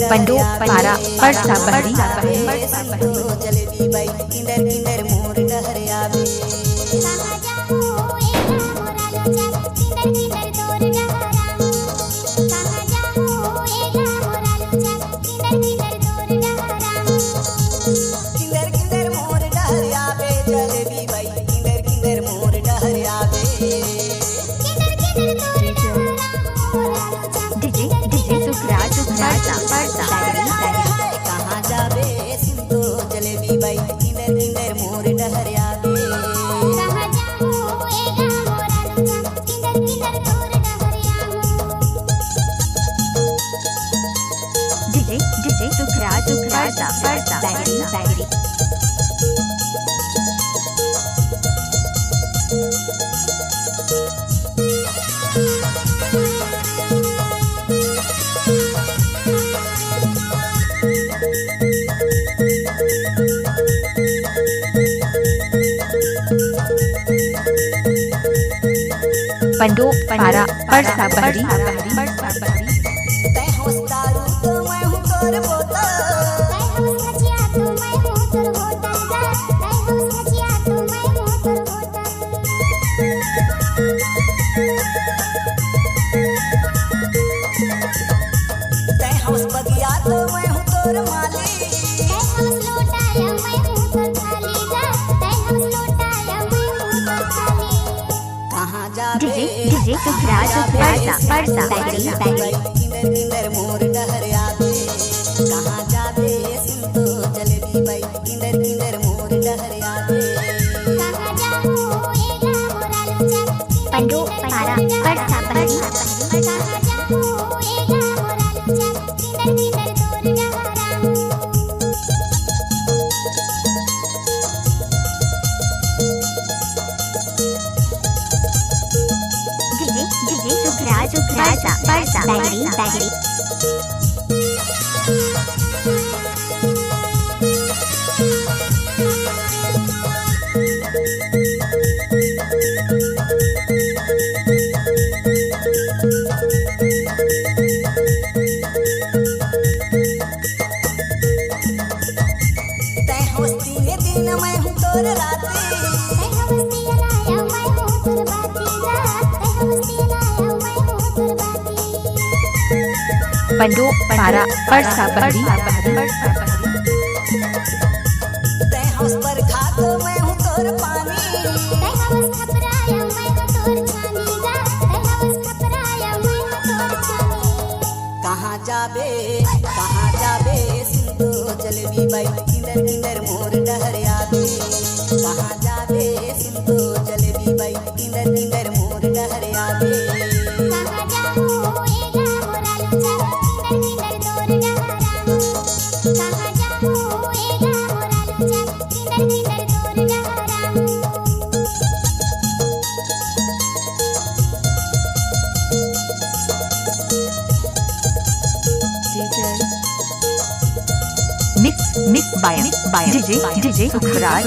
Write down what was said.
पंडो पारा परसा बहरी जलेबी बाई किंदर किंदर मोर डहर आवे किंदर किंदर मोर डहर आवे जलेबी बाई किंदर किंदर मोर डहर आवे डीजे सुखराज परसा कहाँ जावे सिंधु जलेबी बाई किंदर किंदर मोर डहर आवे डीजे सुखराज परसा बहरी पंडो पारा परसा बहरी तै होस्तारू तो मैं हूँ तोर तै हौस बगिया तो मैं हूँ तोर माली कहाँ जावे डीजे सुखराज परसा बहरी किंदर किंदर मोर डहर आवे कहाँ जावे सिंधु जलेबी बाई किंदर किंदर मोर डहर आवे पंडो पारा परसा बहरी डीजे सुखराज परसा बहरी तै होस्ती ने दिन मैं हूँ तोर राती पंडो पारा परसा बहरी तै हौस पर खा तो मैं हूँ तोर पानी कहाँ जावे सिंधु जलेबी बाई किंदर किंदर मोर डहर आवे कहाँ जावे सिंधु जलेबी बाई किंदर किंदर मोर डहर आवे मिक्स बाय डीजे सुखराज